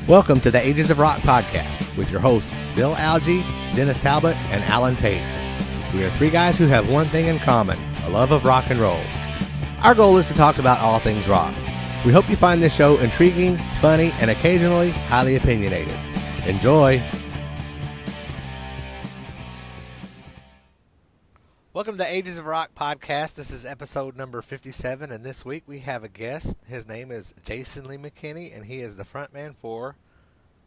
Welcome to the Ages of Rock podcast with your hosts Bill Algie, Dennis Talbot, and Alan Tate. We are three guys who have one thing in common, a love of rock and roll. Our goal is to talk about all things rock. We hope you find this show intriguing, funny, and occasionally highly opinionated. Enjoy! Welcome to Ages of Rock podcast. This is episode number 57, and this week we have a guest. His name is Jason Lee McKinney, and he is the frontman for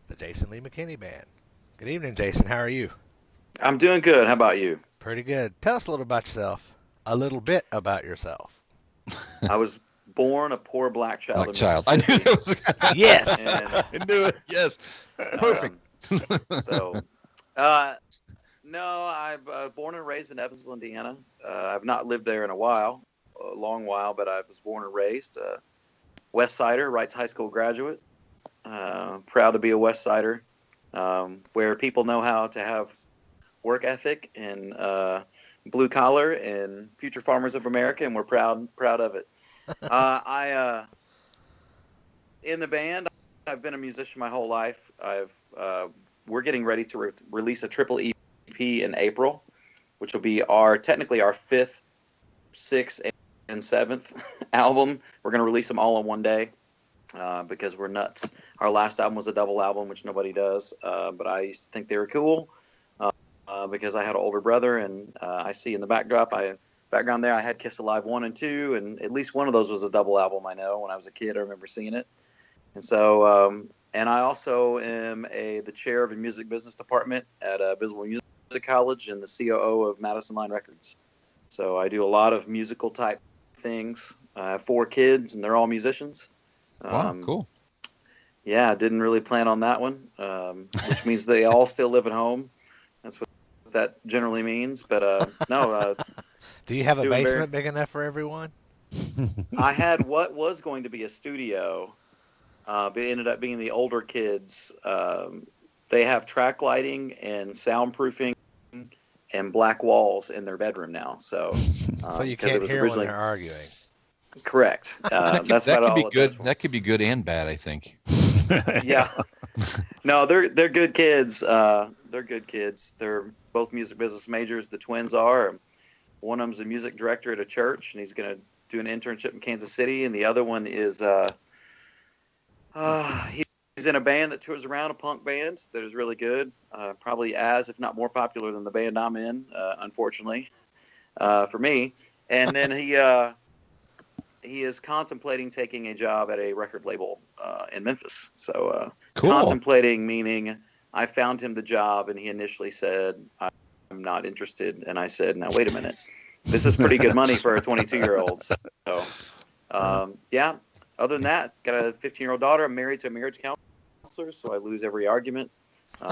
the Jason Lee McKinney Band. Good evening, Jason. How are you? I'm doing good. How about you? Pretty good. Tell us a little about yourself. A little bit about yourself. I was born a poor black child. Black child. I knew that was. Yes. I knew it. Yes. Perfect. No, I'm born and raised in Evansville, Indiana. I've not lived there in a long while, but I was born and raised. West Sider, Wrights High School graduate. Proud to be a West Sider, where people know how to have work ethic and blue collar and future farmers of America, and we're proud of it. In the band, I've been a musician my whole life. We're getting ready to release a triple EP in April, which will be technically our 5th, 6th, and 7th album. We're going to release them all in one day because we're nuts. Our last album was a double album, which nobody does, but I used to think they were cool because I had an older brother, and I see in the background there I had Kiss Alive 1 and 2, and at least one of those was a double album. I know when I was a kid I remember seeing it. And so and I also am the chair of the music business department at Visible Music College and the COO of Madison Line Records. So I do a lot of musical type things. I have 4 kids and they're all musicians. Wow, cool. Yeah, I didn't really plan on that one, which means they all still live at home. That's what that generally means. But no. Do you have a basement big enough for everyone? I had what was going to be a studio, but it ended up being the older kids. They have track lighting and soundproofing and black walls in their bedroom now. So you can't hear when they're arguing. Correct. That's that about could all be it good. does for. That could be good and bad, I think. Yeah. No, they're good kids. They're good kids. They're both music business majors. The twins are. One of them's a music director at a church, and he's going to do an internship in Kansas City. And the other one is he's in a band that tours around, a punk band that is really good. Probably as, if not more popular than the band I'm in, unfortunately, for me. And then he is contemplating taking a job at a record label in Memphis. So cool. Contemplating meaning I found him the job, and he initially said, I'm not interested. And I said, now, wait a minute. This is pretty good money for a 22-year-old. So, yeah. Other than that, got a 15-year-old daughter. I'm married to a marriage counselor, so I lose every argument. You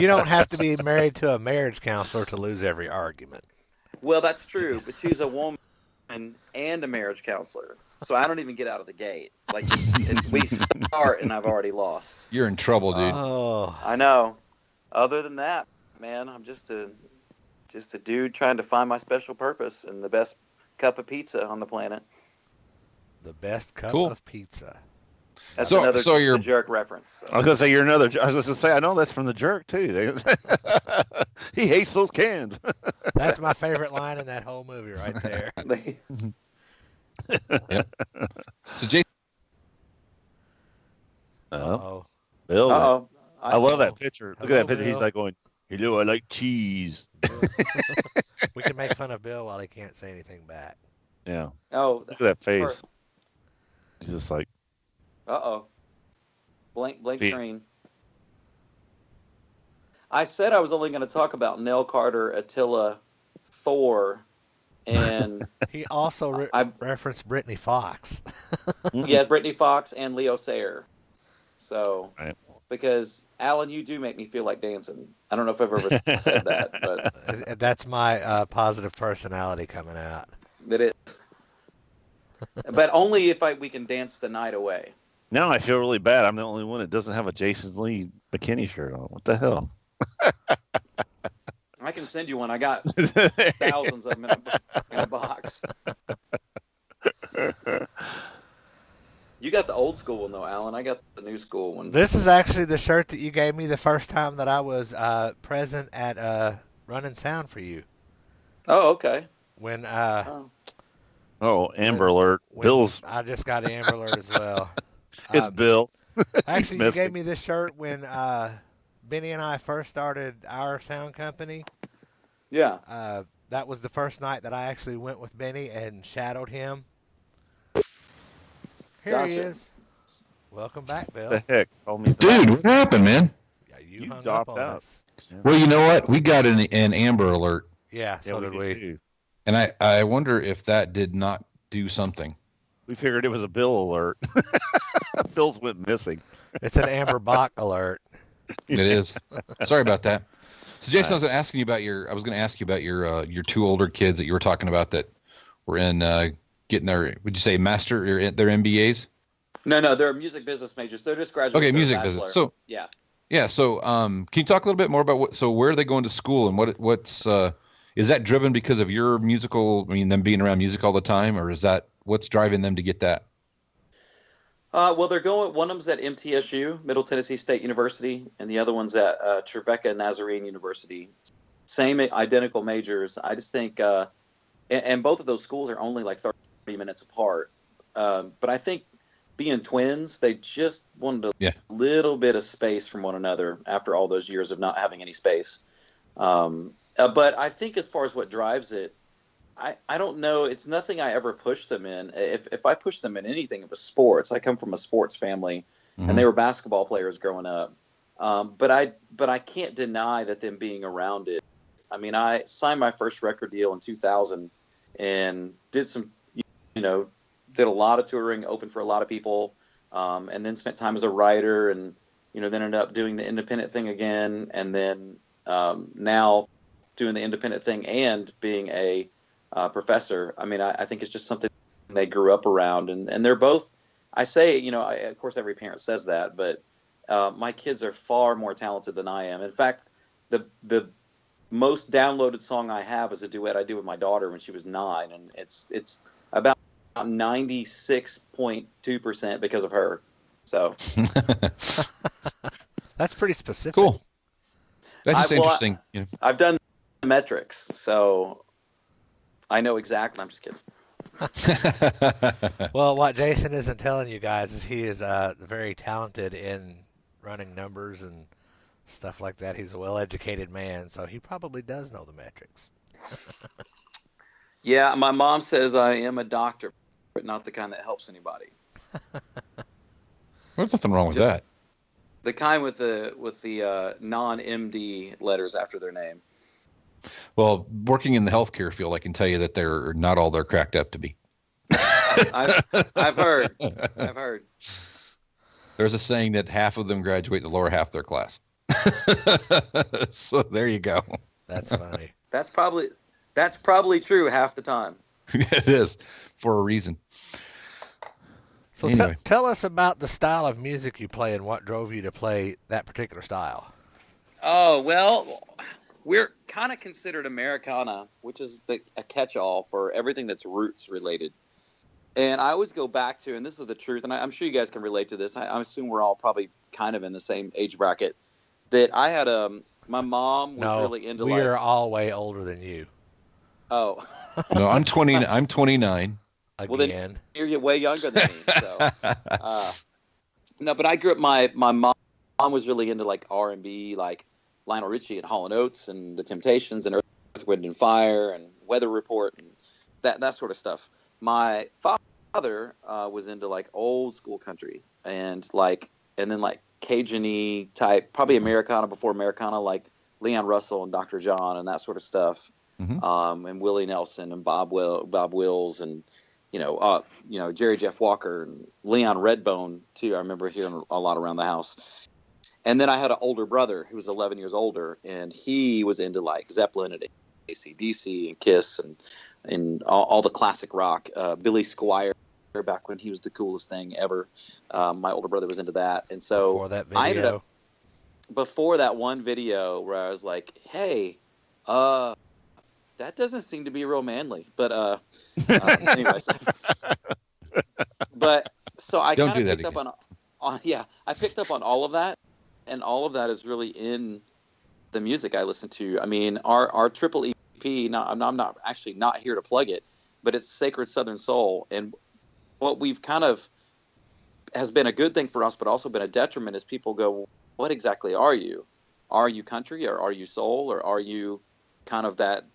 don't have to be married to a marriage counselor to lose every argument. Well, that's true, but she's a woman and a marriage counselor, so I don't even get out of the gate. Like we start, and I've already lost. You're in trouble, dude. Oh, I know. Other than that, man, I'm just a dude trying to find my special purpose and the best cup of pizza on the planet. the best cup Cool. of pizza. That's So another you're- The Jerk reference. So. I was gonna say you're another. I was gonna say I know that's from the Jerk too. He hates those cans. That's my favorite line in that whole movie right there. So, Jason, Uh-oh. Bill, Uh-oh. I love that picture. Look Hello, at that picture. He's Bill. like going, "Hello, I like cheese." We can make fun of Bill while he can't say anything back. Yeah. Oh, Look at that face. He's just like, uh-oh. Blank See- screen. I said I was only going to talk about Nell Carter, Attila, Thor, and He also referenced Brittany Fox. yeah, Brittany Fox and Leo Sayer. So, Right. because Alan, you do make me feel like dancing. I don't know if I've ever said that, but That's my positive personality coming out. it is. But only if we can dance the night away. now I feel really bad. I'm the only one that doesn't have a Jason Lee McKinney shirt on. What the hell? I can send you one. I got thousands of them in a box. You got the old school one though, Alan. I got the new school one. This is actually the shirt that you gave me the first time that I was present at Running Sound for you. Oh, okay. When Amber Alert. Bill's. I just got an Amber Alert as well. It's Bill. Actually, you missing. gave me this shirt when Benny and I first started our sound company. Yeah. That was the first night that I actually went with Benny and shadowed him. Here he Gotcha. is. Welcome back, Bill. The heck? Call me Dude, what happened, man? Yeah, You hung up dropped on out. us. Well, you know what? We got an Amber Alert, Yeah, so did we. too. and I wonder if that did not do something. We figured it was a Bill alert. Bill's went missing. It's an Amber Bach alert. It is. Sorry about that. So, Jason, I was going to ask you about your two older kids that you were talking about that were in getting their, would you say master or their MBAs? No, they're music business majors. They're just graduating. Okay, with their music bachelor. business. So yeah. So can you talk a little bit more about where are they going to school and what's is that driven because of your musical? I mean, them being around music all the time, or is that what's driving them to get that? Well, they're going. One of them's at MTSU, Middle Tennessee State University, and the other one's at Trevecca Nazarene University. Same identical majors. I just think, and both of those schools are only like 30 minutes apart. But I think being twins, they just wanted a little bit of space from one another after all those years of not having any space. But I think as far as what drives it, I don't know. It's nothing I ever pushed them in. If I pushed them in anything, it was sports. I come from a sports family, and they were basketball players growing up. But I can't deny that them being around it. I mean, I signed my first record deal in 2000 and did a lot of touring, opened for a lot of people, and then spent time as a writer, and then ended up doing the independent thing again, and then now doing the independent thing and being a professor. I mean, I think it's just something they grew up around, and they're both. I say, of course, every parent says that, but my kids are far more talented than I am. In fact, the most downloaded song I have is a duet I did with my daughter when she was 9, and it's about 96.2% because of her. So that's pretty specific. Cool. That's just interesting. I've done the metrics, so I know exactly. I'm just kidding. Well, what Jason isn't telling you guys is he is very talented in running numbers and stuff like that. He's a well-educated man, so he probably does know the metrics. Yeah, my mom says I am a doctor, but not the kind that helps anybody. There's nothing wrong with that. The kind with the non-MD letters after their name. Well, working in the healthcare field, I can tell you that they're not all they're cracked up to be. I've heard. There's a saying that half of them graduate the lower half of their class. So there you go. That's funny. That's probably true half the time. It is, for a reason. So Anyway. tell us about the style of music you play and what drove you to play that particular style. Oh, well, we're kind of considered Americana, which is a catch-all for everything that's roots related. And I always go back to, and this is the truth, and I'm sure you guys can relate to this. I assume we're all probably kind of in the same age bracket. That I had my mom was really into. We are all way older than you. Oh. No, I'm 20. I'm 29. Again. Well, then you're way younger than me. So, no, but I grew up. My mom was really into like R&B, like Lionel Richie and Hall & Oates and The Temptations and Earth, Wind and Fire and Weather Report and that sort of stuff. My father was into like old school country and then Cajun-y type, probably Americana before Americana, like Leon Russell and Dr. John and that sort of stuff. Mm-hmm. And Willie Nelson and Bob Wills and Jerry Jeff Walker and Leon Redbone too. I remember hearing a lot around the house. And then I had an older brother who was 11 years older, and he was into like Zeppelin and AC/DC and Kiss and all the classic rock. Billy Squier back when he was the coolest thing ever. My older brother was into that, and so before that video. I ended up before that one video where I was like, "Hey, that doesn't seem to be real manly." But anyways, but So I Don't kind do of that picked again. up I picked up on all of that, and all of that is really in the music I listen to. I mean, our triple EP. Now, I'm not actually not here to plug it, but it's Sacred Southern Soul, and what we've kind of has been a good thing for us, but also been a detriment is people go, what exactly are you? Are you country, or are you soul, or are you kind of that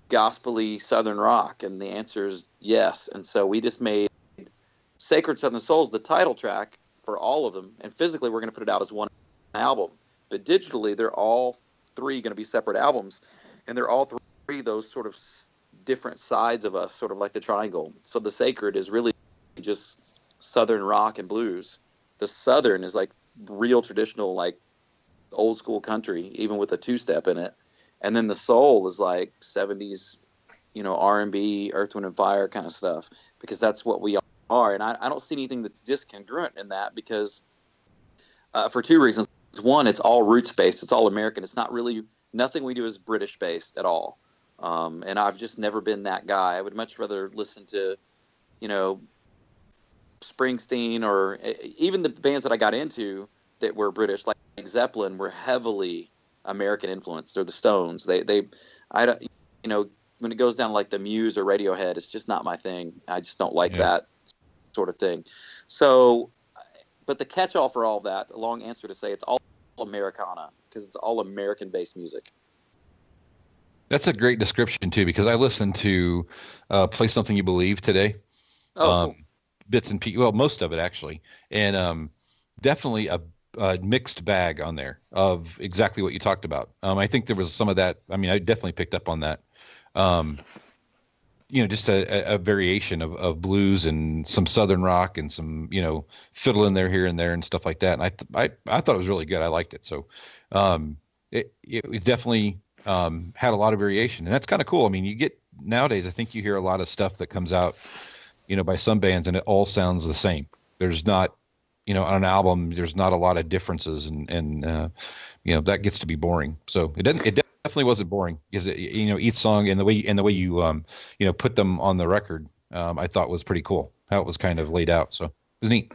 gospel-y Southern rock? And the answer is yes. And so we just made Sacred Southern Souls the title track for all of them. And physically, we're going to put it out as one album. But digitally, they're all three going to be separate albums. And they're all three those sort of different sides of us, sort of like the triangle. So the Sacred is really just Southern rock and blues. The Southern is like real traditional, like old school country, even with a two-step in it. And then the soul is like 70s, R&B, Earth, Wind, and Fire kind of stuff, because that's what we are. And I don't see anything that's discongruent in that, because for two reasons. One, it's all roots-based. It's all American. It's not really, nothing we do is British-based at all. And I've just never been that guy. I would much rather listen to, Springsteen, or even the bands that I got into that were British, like Zeppelin, were heavily American influenced, or the Stones. I don't, when it goes down like the Muse or Radiohead, it's just not my thing. I just don't like that sort of thing. So, but the catch-all for all that, a long answer to say, it's all Americana, because it's all American-based music. That's a great description too, because I listened to Play Something You Believe today. Cool. Bits and pieces, well, most of it actually, and definitely a mixed bag on there of exactly what you talked about. I think there was some of that. I mean, I definitely picked up on that. Just a variation of blues and some Southern rock and some, fiddle in there here and there and stuff like that. And I thought it was really good. I liked it. So it definitely had a lot of variation, and that's kind of cool. I mean, you get nowadays, I think you hear a lot of stuff that comes out, by some bands, and it all sounds the same. There's not, on an album, there's not a lot of differences, and that gets to be boring. So it definitely wasn't boring, because each song and the way you put them on the record, I thought was pretty cool how it was kind of laid out. So it was neat.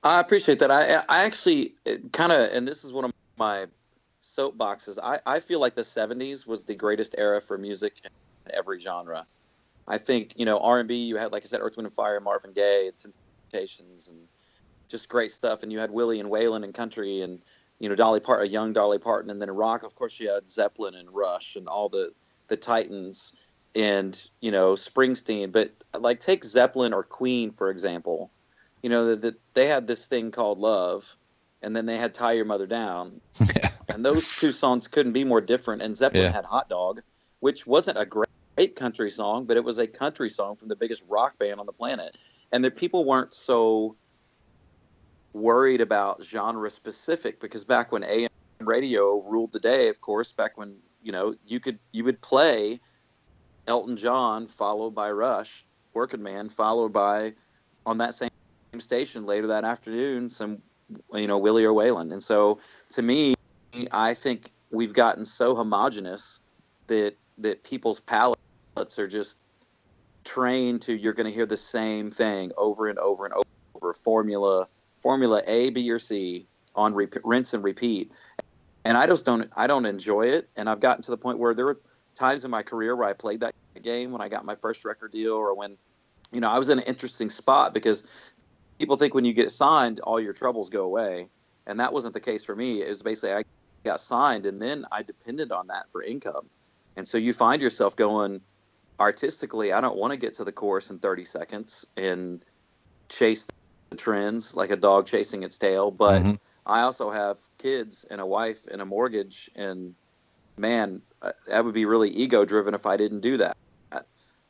I appreciate that. I actually kind of, and this is one of my soapboxes, I feel like the 70s was the greatest era for music in every genre. I think, R&B, you had, like I said, Earth, Wind, and Fire, Marvin Gaye, and Temptations, and just great stuff. And you had Willie and Waylon in country, and, Dolly Parton, a young Dolly Parton. And then in rock, of course, you had Zeppelin and Rush and all the Titans and, Springsteen. But, like, take Zeppelin or Queen, for example. They had this thing called Love, and then they had Tie Your Mother Down. And those two songs couldn't be more different. And Zeppelin had Hot Dog, which wasn't a great country song, but it was a country song from the biggest rock band on the planet. And the people weren't so worried about genre specific, because back when AM radio ruled the day, of course, back when, you would play Elton John followed by Rush, Working Man followed by, on that same station later that afternoon, some, Willie or Waylon. And so to me, I think we've gotten so homogenous that people's palates are just trained to, you're going to hear the same thing over and over and over, formula A, B, or C on rinse and repeat. And I don't enjoy it. And I've gotten to the point where there were times in my career where I played that game when I got my first record deal, or when, I was in an interesting spot, because people think when you get signed, all your troubles go away. And that wasn't the case for me. It was basically, I got signed, and then I depended on that for income. And so you find yourself going, artistically, I don't want to get to the chorus in 30 seconds and chase the trends like a dog chasing its tail. But I also have kids and a wife and a mortgage, and man, that would be really ego driven if I didn't do that.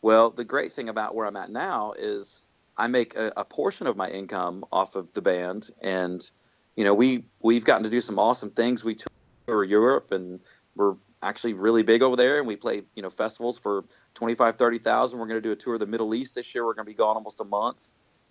Well, the great thing about where I'm at now is I make a portion of my income off of the band, and we've gotten to do some awesome things. We tour Europe, and we're actually really big over there, and we play festivals for 25, 30,000. We're going to do a tour of the Middle East this year. We're going to be gone almost a month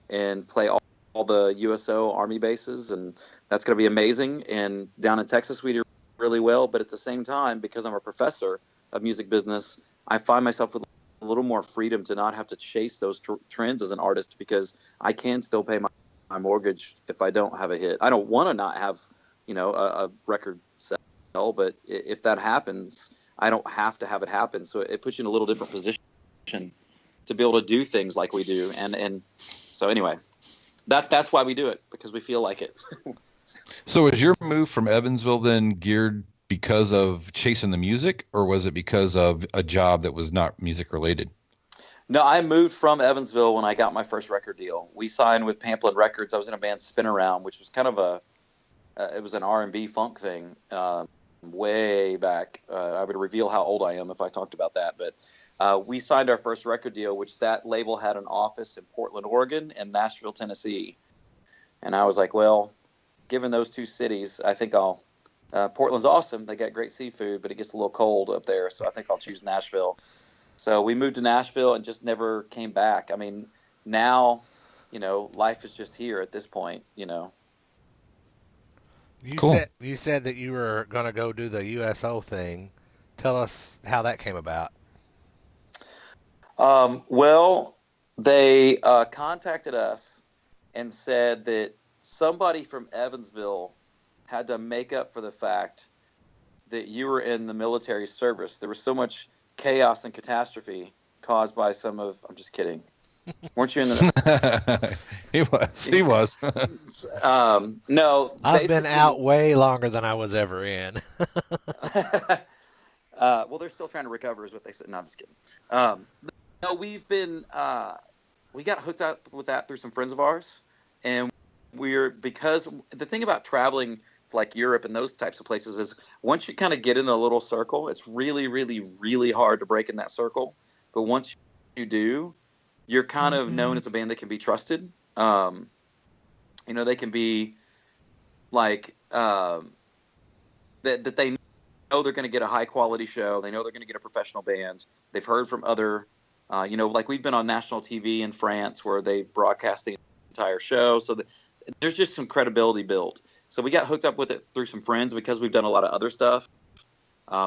and play all the USO Army bases, and that's going to be amazing. And down in Texas, we do really well. But at the same time, because I'm a professor of music business, I find myself with a little more freedom to not have to chase those trends as an artist, because I can still pay my my mortgage if I don't have a hit. I don't want to not have, a record sell, but if that happens, I don't have to have it happen. So it puts you in a little different position to be able to do things like we do. And so anyway, that's why we do it, because we feel like it. So is your move from Evansville then geared because of chasing the music, or was it because of a job that was not music related? No, I moved from Evansville when I got my first record deal. We signed with Pamplin Records. I was in a band Spin Around, which was kind of it was an R&B funk thing way back. I would reveal how old I am if I talked about that. But we signed our first record deal, which that label had an office in Portland, Oregon, and Nashville, Tennessee. And I was like, well, given those two cities, I think Portland's awesome. They got great seafood, but it gets a little cold up there. So I think I'll choose Nashville. So we moved to Nashville and just never came back. I mean, now, life is just here at this point, You Cool. You said that you were going to go do the USO thing. Tell us how that came about. Well, they contacted us and said that somebody from Evansville had to make up for the fact that you were in the military service. There was so much chaos and catastrophe caused by I'm just kidding. Weren't you in the... He was. No. I've been out way longer than I was ever in. Well, they're still trying to recover is what they said. No, I'm just kidding. No, we got hooked up with that through some friends of ours. And because the thing about traveling like Europe and those types of places is once you kind of get in the little circle, it's really, really, really hard to break in that circle. But once you do, you're kind of known as a band that can be trusted. They can be like that they know they're going to get a high quality show. They know they're going to get a professional band. They've heard from other, like we've been on national TV in France where they broadcast the entire show. So there's just some credibility built. So we got hooked up with it through some friends because we've done a lot of other stuff.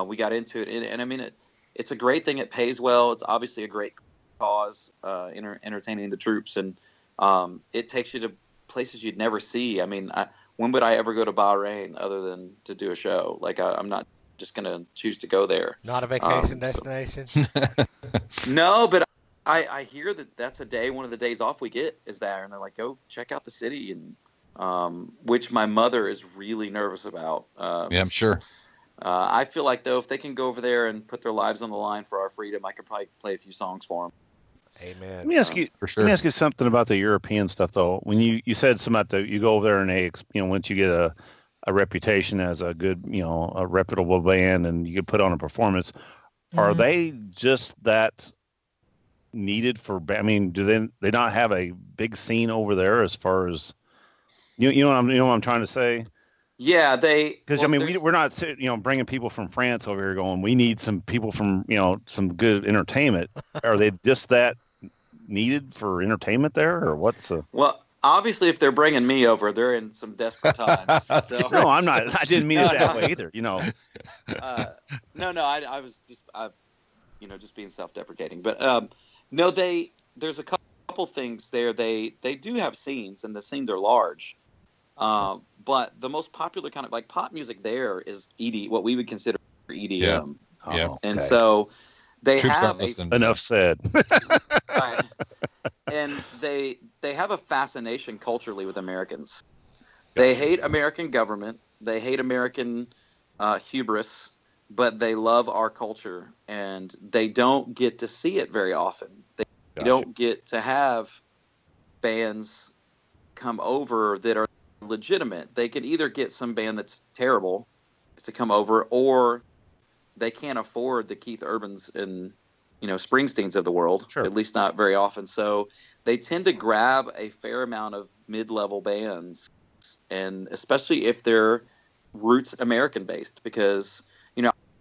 We got into it, and I mean, it's a great thing. It pays well. It's obviously a great cause, entertaining the troops, and it takes you to places you'd never see. I mean, when would I ever go to Bahrain other than to do a show? Like, I'm not just going to choose to go there. Not a vacation destination? No, but I hear that's one of the days off we get is there, and they're like, go check out the city, and which my mother is really nervous about. Yeah, I'm sure. I feel like, though, if they can go over there and put their lives on the line for our freedom, I could probably play a few songs for them. Amen. Let me ask you. For sure. Let me ask you something about the European stuff, though. When you said something about you go over there and once you get a reputation as a good, a reputable band, and you can put on a performance, are they just that needed for? I mean, do they not have a big scene over there as far as you know what I'm trying to say? Yeah, because I mean we're not bringing people from France over here going we need some people from some good entertainment. Are they just that needed for entertainment there, or what's the? Well, obviously, if they're bringing me over, they're in some desperate times. So. No, I'm not. I didn't mean it that way either. No. I was just just being self-deprecating. But no, there's a couple things there. They do have scenes, and the scenes are large. But the most popular kind of like pop music there is what we would consider EDM. Yeah. Oh, and so they Troops have enough said. Right. And they have a fascination culturally with Americans. They hate American government. They hate American hubris, but they love our culture, and they don't get to see it very often. They don't get to have bands come over that are legitimate. They could either get some band that's terrible to come over, or they can't afford the Keith Urbans and Springsteens of the world. Sure. At least not very often. So they tend to grab a fair amount of mid-level bands, and especially if they're roots American based, because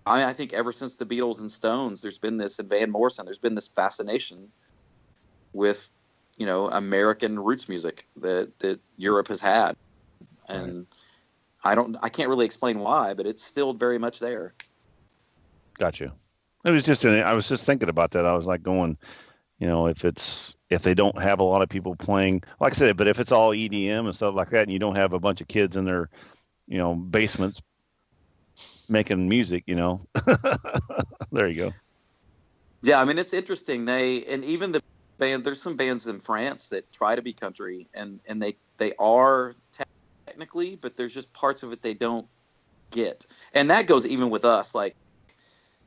I think ever since the Beatles and Stones, there's been this, and Van Morrison, there's been this fascination with American roots music that Europe has had. And right. I can't really explain why, but it's still very much there. Got you. I was just thinking about that. I was like going, if they don't have a lot of people playing, like I said, but if it's all EDM and stuff like that, and you don't have a bunch of kids in their, basements making music, there you go. Yeah, I mean, it's interesting. And even the band, there's some bands in France that try to be country, and they are technically, but there's just parts of it they don't get. And that goes even with us. Like,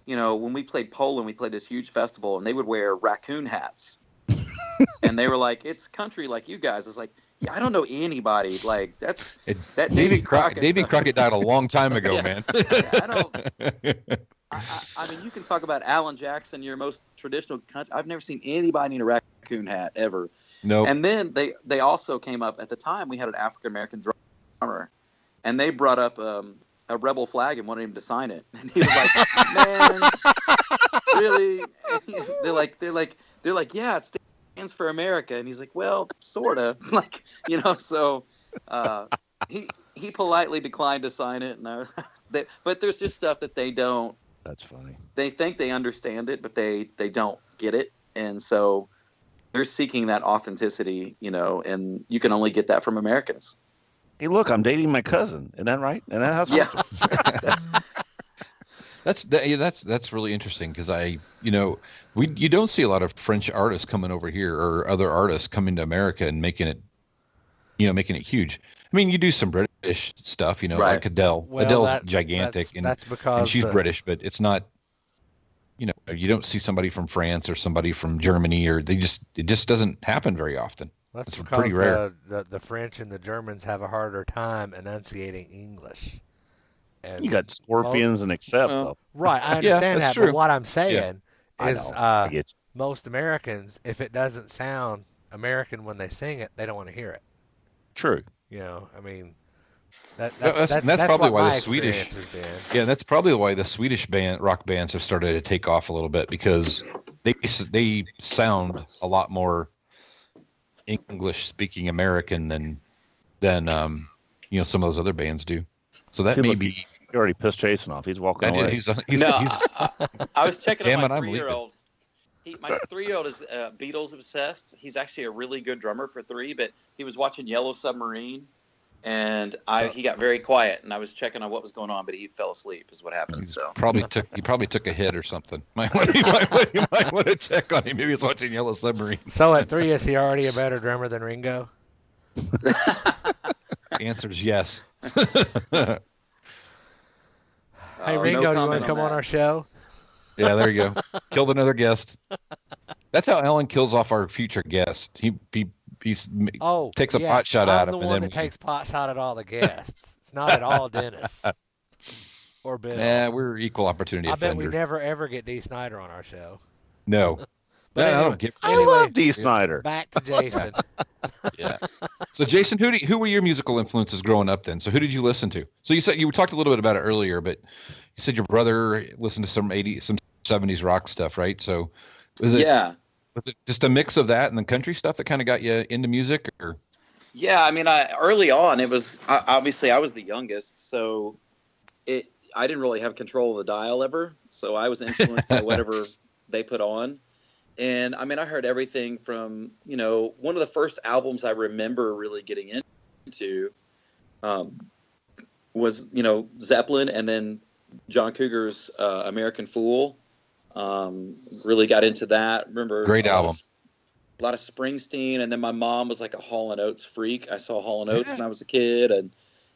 when we played Poland, we played this huge festival, and they would wear raccoon hats. And they were like, it's country like you guys. It's like, yeah, I don't know anybody. Like, that Davy Crockett died a long time ago, yeah. man. I mean, you can talk about Alan Jackson, your most traditional country. I've never seen anybody in a raccoon hat ever. No. And then they also came up, at the time, we had an African-American drummer, and they brought up a rebel flag and wanted him to sign it. And he was like, man, really? They're like, yeah, it stands for America. And he's like, well, sort of. Like, so he politely declined to sign it. But there's just stuff that they don't. That's funny. They think they understand it, but they don't get it. And so they're seeking that authenticity, and you can only get that from Americans. Hey, look, I'm dating my cousin. Isn't that right? And that's That's really interesting because you don't see a lot of French artists coming over here or other artists coming to America and making it huge. I mean, you do some British stuff, Right. like Adele. Well, Adele's gigantic, that's because and she's British, but it's not. You don't see somebody from France or somebody from Germany, or it just doesn't happen very often. That's It's because pretty rare. the French and the Germans have a harder time enunciating English. And you got scorpions and accept. Well, right, I understand that's that, true. but what I'm saying is I get you. most Americans, if it doesn't sound American when they sing it, they don't want to hear it. True. I mean, that's probably what why my the Swedish. experience has been. Yeah, that's probably why the Swedish rock bands have started to take off a little bit, because they sound a lot more English-speaking American than some of those other bands do. So that may be. You already pissed Jason off. He's walking away. I was checking Damn on it, my I'm 3-year-old. My 3-year-old is Beatles obsessed. He's actually a really good drummer for 3, but he was watching Yellow Submarine, and he got very quiet. And I was checking on what was going on, but he fell asleep. Is what happened. So He probably took a hit or something. You might want to check on him. Maybe he's watching Yellow Submarine. So at 3, is he already a better drummer than Ringo? The answer is yes. Hey, Ringo, do you want to come on our show? Yeah, there you go. Killed another guest. That's how Alan kills off our future guest. He takes a pot shot at him. I'm the one that takes pot shot at all the guests. It's not at all Dennis or Bill. Yeah, we're equal opportunity I bet offenders. we never ever get Dee Snider on our show. No. But I anyway, don't get. I love Dee Snider. Back to Jason. Yeah. So Jason, who were your musical influences growing up then? So who did you listen to? So you said you talked a little bit about it earlier, but you said your brother listened to some 80s, some 70s rock stuff, right? So was it just a mix of that and the country stuff that kind of got you into music, or? Yeah, I mean, early on it was obviously I was the youngest, so I didn't really have control of the dial ever, so I was influenced by whatever they put on. And I mean, I heard everything from, one of the first albums I remember really getting into was, Zeppelin, and then John Cougar's American Fool. Really got into that. Remember, great album. A lot of Springsteen, and then my mom was like a Hall & Oates freak. I saw Hall & Oates when I was a kid,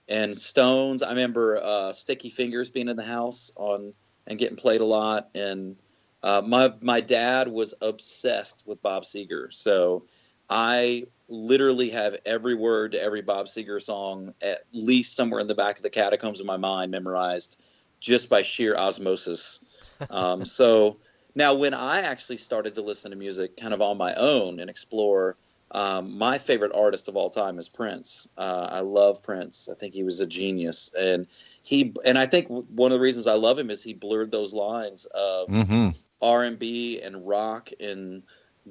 and Stones. I remember Sticky Fingers being in the house and getting played a lot, and my dad was obsessed with Bob Seger, so I literally have every word to every Bob Seger song at least somewhere in the back of the catacombs of my mind memorized just by sheer osmosis. So now when I actually started to listen to music kind of on my own and explore, my favorite artist of all time is Prince. I love Prince. I think he was a genius, and I think one of the reasons I love him is he blurred those lines of R&B and rock and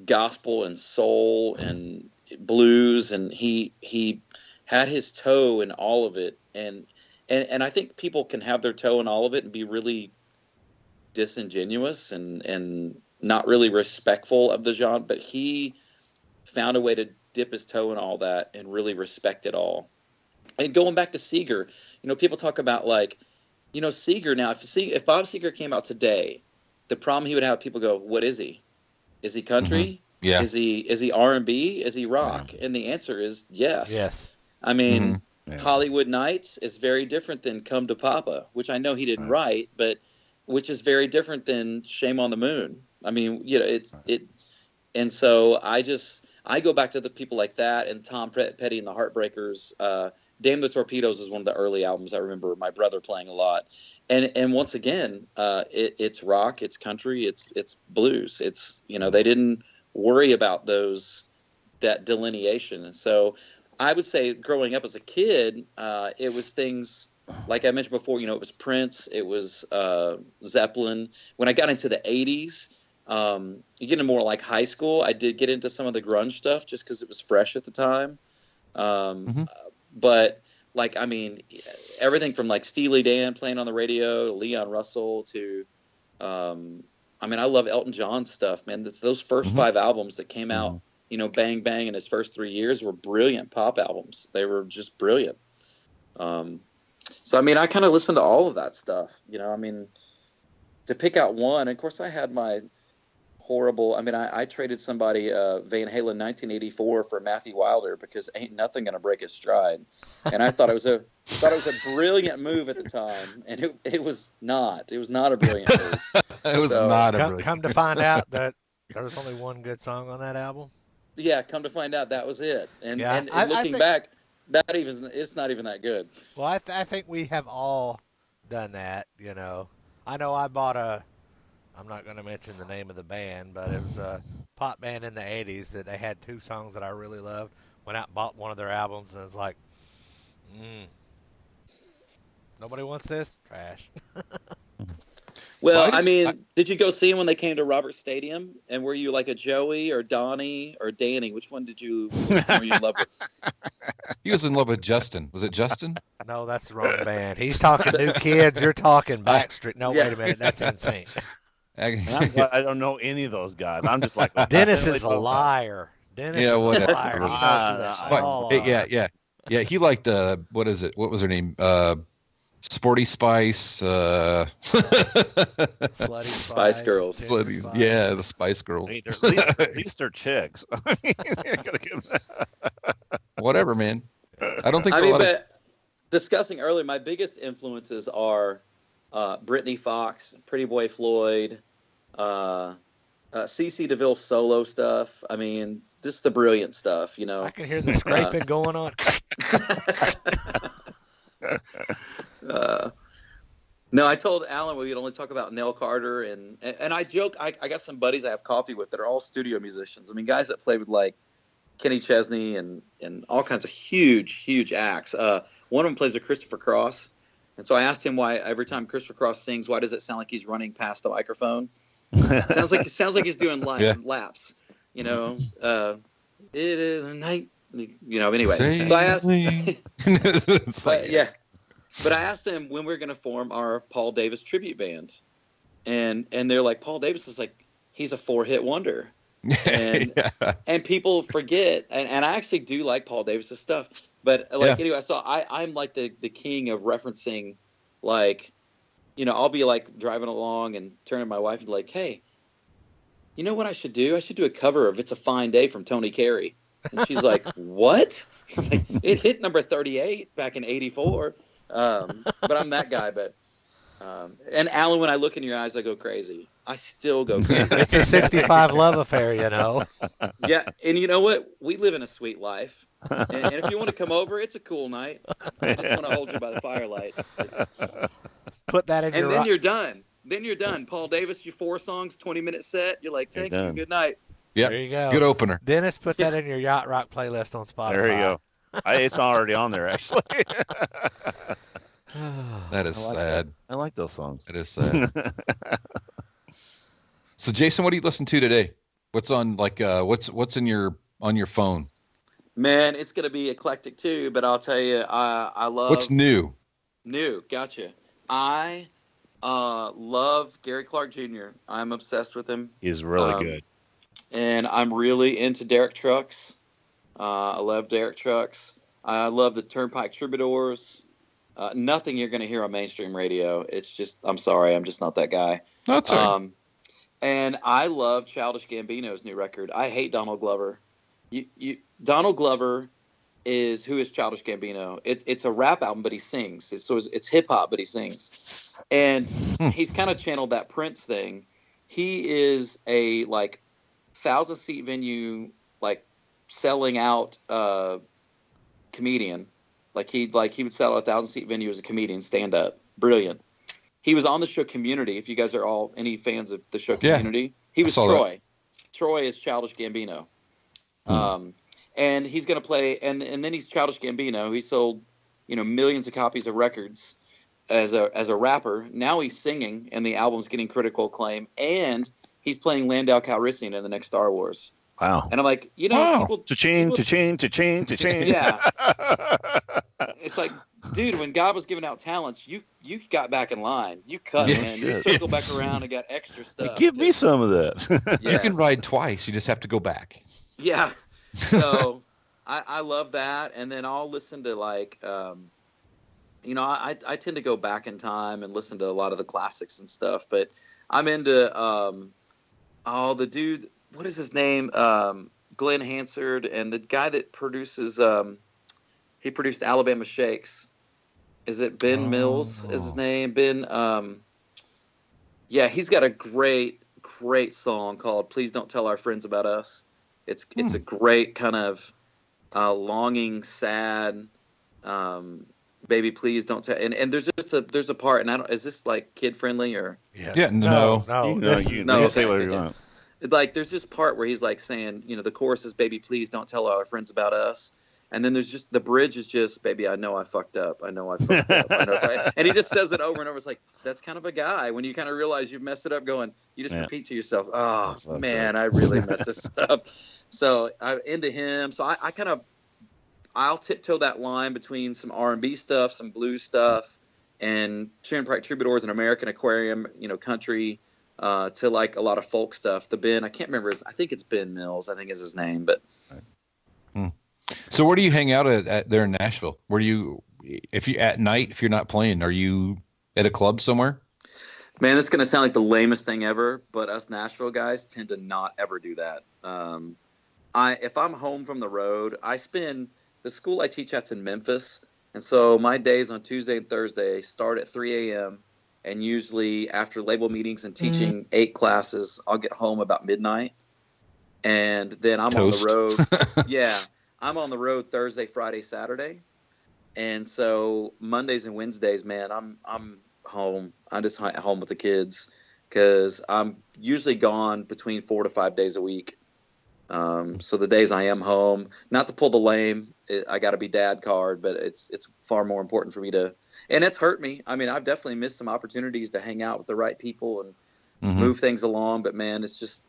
gospel and soul and blues, and he had his toe in all of it, and I think people can have their toe in all of it and be really disingenuous and not really respectful of the genre, but he found a way to dip his toe in all that and really respect it all. And going back to Seeger, people talk about like, Seeger now, if Bob Seeger came out today, the problem he would have, people go, what is he? Is he country? Mm-hmm. Yeah. Is he R&B? Is he rock? Yeah. And the answer is yes. Yes. I mean, Hollywood Nights is very different than Come to Papa, which I know he didn't write, but which is very different than Shame on the Moon. I mean, and so I go back to the people like that and Tom Petty and the Heartbreakers. Damn the Torpedoes is one of the early albums I remember my brother playing a lot. And once again, it's rock, it's country, it's blues. It's, they didn't worry about that delineation. And so I would say growing up as a kid, it was things like I mentioned before, it was Prince, it was Zeppelin. When I got into the 80s, you get into more like high school, I did get into some of the grunge stuff just because it was fresh at the time. But like, I mean, everything from like Steely Dan playing on the radio, to Leon Russell to, I love Elton John stuff, man. Those first 5 albums that came out, Bang Bang in his first 3 years were brilliant pop albums. They were just brilliant. So, I mean, I kind of listened to all of that stuff, to pick out one. And of course I had my horrible, I traded somebody Van Halen 1984 for Matthew Wilder because ain't nothing gonna break his stride, and I thought it was a brilliant move at the time, and it was not a brilliant move. It was not a brilliant. Come to find out that there was only one good song on that album. Yeah, come to find out that was it, and looking I think, back, it's not even that good. Well, I think we have all done that. I know I bought I'm not going to mention the name of the band, but it was a pop band in the 80s that they had 2 songs that I really loved. Went out and bought one of their albums, and it's like, nobody wants this? Trash. Well, did you go see them when they came to Roberts Stadium? And were you like a Joey or Donnie or Danny? Which one were you in love with? He was in love with Justin. Was it Justin? No, that's the wrong band. He's talking New Kids. You're talking Backstreet. No, wait a minute. That's insane. I'm glad I don't know any of those guys. I'm just like, Dennis is a liar. Dennis is a liar. Yeah. He liked what is it? What was her name? Sporty Spice. Slutty Spice Girls. Slutty, yeah, the Spice Girls. At least they're chicks. Gotta give them. Whatever, man. I don't think. But discussing earlier, my biggest influences are Brittany Fox, Pretty Boy Floyd, CeCe DeVille solo stuff. I mean, just the brilliant stuff, I can hear the scraping going on. No, I told Alan we'd only talk about Nell Carter, and I joke, I got some buddies I have coffee with that are all studio musicians. I mean, guys that play with like Kenny Chesney and all kinds of huge acts. One of them plays with Christopher Cross. And so I asked him why every time Christopher Cross sings, why does it sound like he's running past the microphone? Sounds like he's doing laps. It is a night. Anyway. So I asked. But I asked them when we were going to form our Paul Davis tribute band, and they're like, Paul Davis is like, he's a 4-hit wonder, and people forget. And I actually do like Paul Davis's stuff. But anyway, so I'm like the king of referencing, like, I'll be like driving along and turning to my wife and be like, hey, you know what I should do? I should do a cover of "It's a Fine Day" from Tony Carey. And she's like, what? Like, it hit number 38 back in '84. But I'm that guy. But and Alan, when I look in your eyes, I go crazy. I still go crazy. It's a 65 love affair, Yeah, and you know what? We live in a sweet life. And if you want to come over, it's a cool night. I just want to hold you by the firelight. Put that in your. And then you're done. Then you're done. Paul Davis, your 4 songs, 20-minute set. You're like, thank you, good night. Yeah, there you go. Good opener. Dennis, put that in your Yacht Rock playlist on Spotify. There you go. It's already on there, actually. That is sad. I like those songs. It is sad. So, Jason, what do you listen to today? What's on what's in on your phone? Man, it's gonna be eclectic too, but I'll tell you, I love. What's new? New, gotcha. I Love Gary Clark Jr. I'm obsessed with him. He's really good. And I'm really into Derek Trucks. I love Derek Trucks. I love the Turnpike Troubadours. Nothing you're going to hear on mainstream radio. It's just, I'm sorry, I'm just not that guy. That's all right. And I love Childish Gambino's new record. I hate Donald Glover. Donald Glover is who is Childish Gambino. It's a rap album, but he sings. It's hip hop, but he sings. And he's kind of channeled that Prince thing. He is a 1,000-seat venue, selling out comedian. He would sell out a 1,000-seat venue as a comedian, stand up. Brilliant. He was on the show Community. If you guys are all any fans of the show Community, he was Troy. That. Troy is Childish Gambino. And he's going to play, and then he's Childish Gambino. He sold, millions of copies of records as a rapper. Now he's singing, and the album's getting critical acclaim. And he's playing Landau Calrissian in the next Star Wars. Wow. And I'm like, people... Cha-ching. Yeah. It's like, dude, when God was giving out talents, you got back in line. You cut, man. You circle back around and got extra stuff. Give me some of that. You can ride twice. You just have to go back. Yeah. So I love that. And then I'll listen to I tend to go back in time and listen to a lot of the classics and stuff. But I'm into, the dude, what is his name? Glenn Hansard, and the guy that produces, he produced Alabama Shakes. Is it Ben Mills is his name? Ben, he's got a great song called Please Don't Tell Our Friends About Us. It's a great kind of longing, sad, baby, please don't tell. And there's there's a part, and is this kid friendly or? Yes. Yeah, no. You say whatever you want. There's this part where he's saying, the chorus is baby, please don't tell our friends about us. And then there's just the bridge is just, baby, I know I fucked up. I know I fucked up. And he just says it over and over. It's that's kind of a guy when you kind of realize you've messed it up going, you just repeat to yourself, oh, man, I really messed this up. So I'm into him. So I'll tiptoe that line between some R&B stuff, some blues stuff, and Turnpike Troubadours and American Aquarium, country, to a lot of folk stuff. The Ben, I can't remember I think it's Ben Mills, I think is his name, but. So where do you hang out at there in Nashville? Where do you, if you're not playing, are you at a club somewhere? Man, this is going to sound like the lamest thing ever, but us Nashville guys tend to not ever do that. If I'm home from the road, the school I teach at's in Memphis. And so my days on Tuesday and Thursday start at 3 a.m. And usually after label meetings and teaching 8 classes, I'll get home about midnight. And then I'm Toast. on the road. Yeah. I'm on the road Thursday, Friday, Saturday, and so Mondays and Wednesdays, man, I'm home. I'm just home with the kids because I'm usually gone between 4 to 5 days a week. So the days I am home, not to pull the lame, I got to be dad card, but it's far more important for me to, and it's hurt me. I mean, I've definitely missed some opportunities to hang out with the right people and move things along, but man, it's just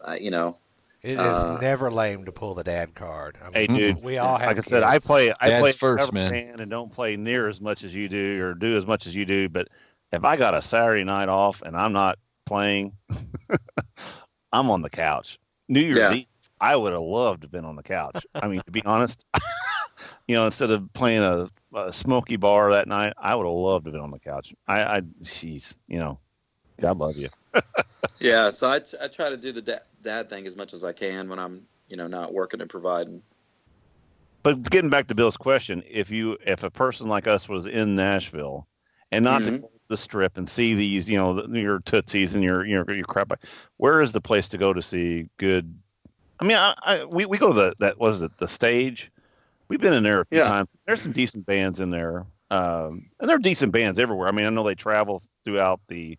It is never lame to pull the dad card. I mean, hey, dude, we all have. Like I said, I play first, man, and don't play near as much as you do or do as much as you do. But if I got a Saturday night off and I'm not playing, I'm on the couch. New Year's Eve, I would have loved to have been on the couch. I mean, to be honest, instead of playing a smoky bar that night, I would have loved to have been on the couch. Jeez, God love you. Yeah, so I try to do the dad thing as much as I can when I'm, not working and providing. But getting back to Bill's question, if a person like us was in Nashville and not to go to the Strip and see these, your Tootsies and your crap, where is the place to go to see good? I mean, we go to the Stage. We've been in there a few times. There's some decent bands in there, and there are decent bands everywhere. I mean, I know they travel throughout the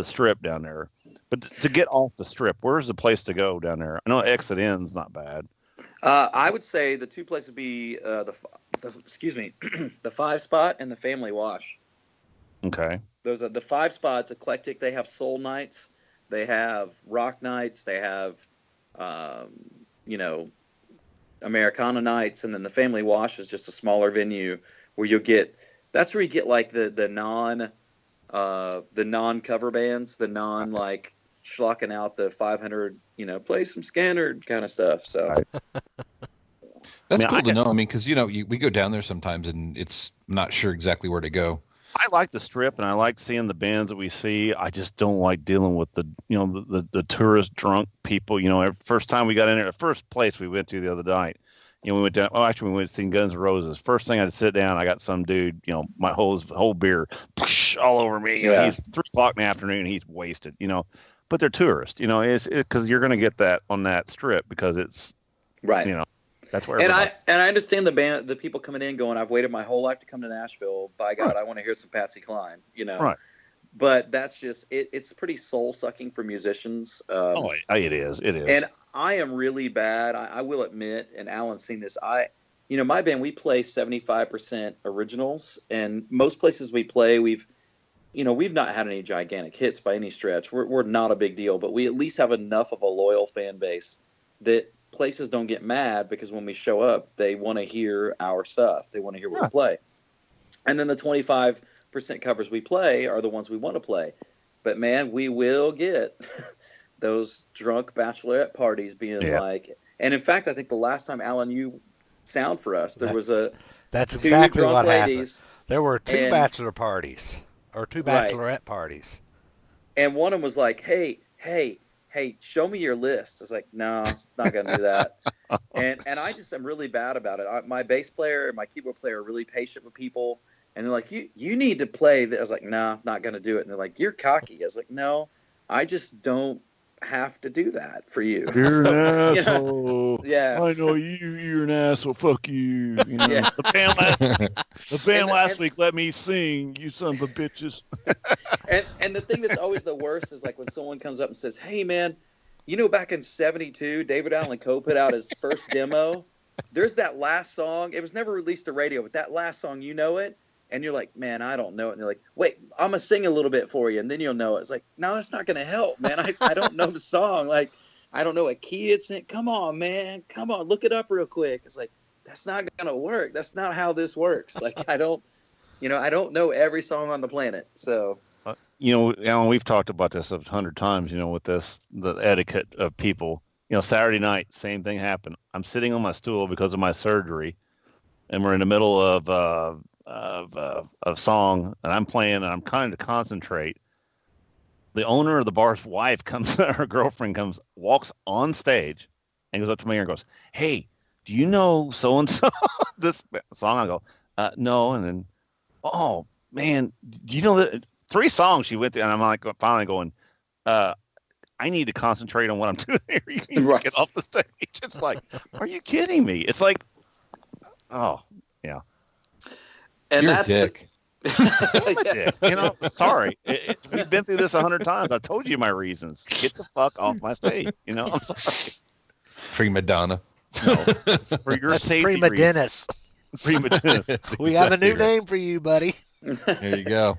Strip down there. But to get off the Strip, where's the place to go down there? I know Exit N's not bad. I would say the two places would be the 5 Spot and the Family Wash. Okay. Those are the 5 Spot's eclectic. They have soul nights, they have rock nights, they have Americana nights, and then the Family Wash is just a smaller venue where that's where you get like the non the non-cover bands, the non like schlocking out the 500, play some Scannerd kind of stuff. So That's cool to know. I mean, because we go down there sometimes, and it's not sure exactly where to go. I like the Strip, and I like seeing the bands that we see. I just don't like dealing with the tourist drunk people. First time we got in there, the first place we went to the other night, we went down. Oh, actually, we went to see Guns N' Roses. First thing I had to sit down, I got some dude, my whole beer all over me. He's 3:00 in the afternoon, he's wasted. But they're tourists. It's because you're going to get that on that Strip because it's right. That's where. And I understand the people coming in going, I've waited my whole life to come to Nashville. By God, I want to hear some Patsy Cline. Right. But that's just it's pretty soul sucking for musicians. It is. And I am really bad. I will admit, and Alan's seen this. My band, we play 75% originals, and most places we play, we've not had any gigantic hits by any stretch. We're not a big deal, but we at least have enough of a loyal fan base that places don't get mad because when we show up, they want to hear our stuff. They want to hear what we play. And then the 25% covers we play are the ones we want to play. But man, we will get those drunk bachelorette parties being like, and in fact, I think the last time, Alan, you sound for us, that's exactly what happened. There were two bachelor parties or two bachelorette parties. And one of them was like, hey, show me your list. I was like, no, not going to do that. and I just am really bad about it. My bass player and my keyboard player are really patient with people. And they're like, you need to play this. I was like, no, not going to do it. And they're like, you're cocky. I was like, no, I just don't have to do that for you. You're an asshole. Yeah. I know you're an asshole. Fuck you. Yeah. The band last week let me sing, you son of a bitches. And the thing that's always the worst is like when someone comes up and says, hey man, back in 72, David Allan Coe put out his first demo. There's that last song. It was never released to radio, but that last song, it. And you're like, man, I don't know it. And they're like, wait, I'm going to sing a little bit for you. And then you'll know it. It's like, no, that's not going to help, man. I don't know the song. Like, I don't know what key it's in. Come on, man. Come on. Look it up real quick. It's like, that's not going to work. That's not how this works. Like, I don't know every song on the planet. So, Alan, we've talked about this 100 times, with the etiquette of people. Saturday night, same thing happened. I'm sitting on my stool because of my surgery, and we're in the middle of song, and I'm playing, and I'm trying to concentrate. The owner of the bar's wife her girlfriend walks on stage and goes up to me and goes, hey, do you know so-and-so this song? I go, no. And then, oh man, do you know that 3 songs she went through? And I'm like, finally going, I need to concentrate on what I'm doing here. You need to get off the stage. It's like, are you kidding me? It's like, oh yeah. And You're that's a dick. Sorry. We've been through this 100 times. I told you my reasons. Get the fuck off my stage. I'm sorry. Prima donna. No, for your safety. Prima Dennis. Prima Dennis. We have a new name for you, buddy. There you go.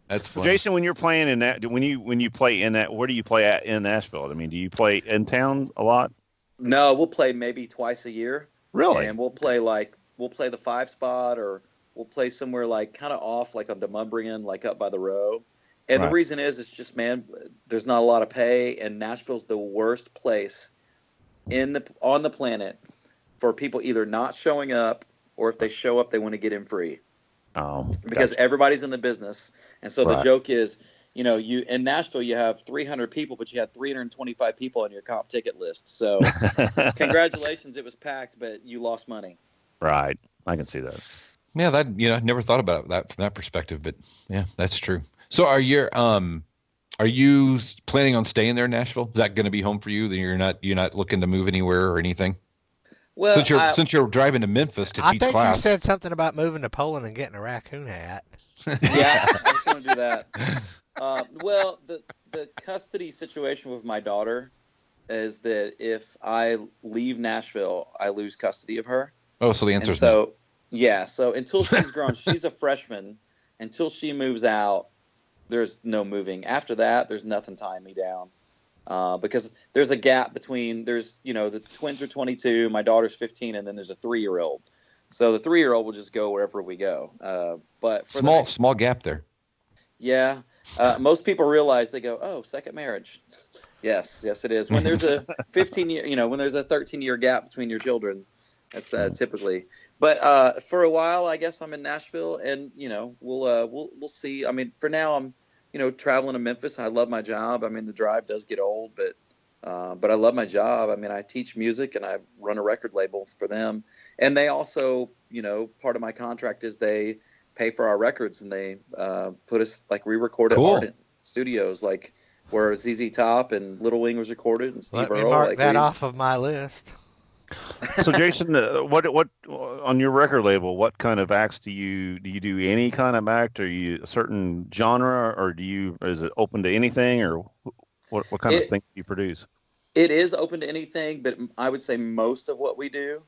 That's fun. Jason, when you're playing in that, when you play in that, where do you play at in Nashville? I mean, do you play in town a lot? No, we'll play maybe twice a year. Really? And we'll play the 5 spot, or we'll play somewhere like kind of off, like on Demumbrian, like up by the Row. And the reason is, it's just, man, there's not a lot of pay, and Nashville's the worst place on the planet for people either not showing up, or if they show up, they want to get in free. Oh, because everybody's in the business. And so the joke is, you in Nashville, you have 300 people, but you had 325 people on your comp ticket list. So congratulations, it was packed, but you lost money. Right. I can see that. Yeah, that never thought about that from that perspective, but yeah, that's true. So are you planning on staying there in Nashville? Is that going to be home for you? Then you're not looking to move anywhere or anything? Well, since you're driving to Memphis to teach class. I think you said something about moving to Poland and getting a raccoon hat. Yeah, I was going to do that. Well, the custody situation with my daughter is that if I leave Nashville, I lose custody of her. Oh, so the answer is no. Yeah, so until she's grown, she's a freshman. Until she moves out, there's no moving. After that, there's nothing tying me down. Because there's a gap between, the twins are 22, my daughter's 15, and then there's a 3-year-old. So the 3-year-old will just go wherever we go. But for small gap there. Yeah. Most people realize, they go, oh, second marriage. Yes, it is. When there's a 15-year, when there's a 13-year gap between your children, that's typically. But for a while, I guess I'm in Nashville, and we'll see. I mean, for now, I'm traveling to Memphis. I love my job. I mean, the drive does get old, but I love my job. I mean, I teach music and I run a record label for them, and they also, part of my contract is they pay for our records, and they put us, like, we record at Ardent Studios, like where ZZ Top and Little Wing was recorded, and Steve Earle. Let me mark that off of my list. So Jason, what on your record label? What kind of acts do you do? Any kind of act? Are you a certain genre, or is it open to anything, or what kind of thing do you produce? It is open to anything, but I would say most of what we do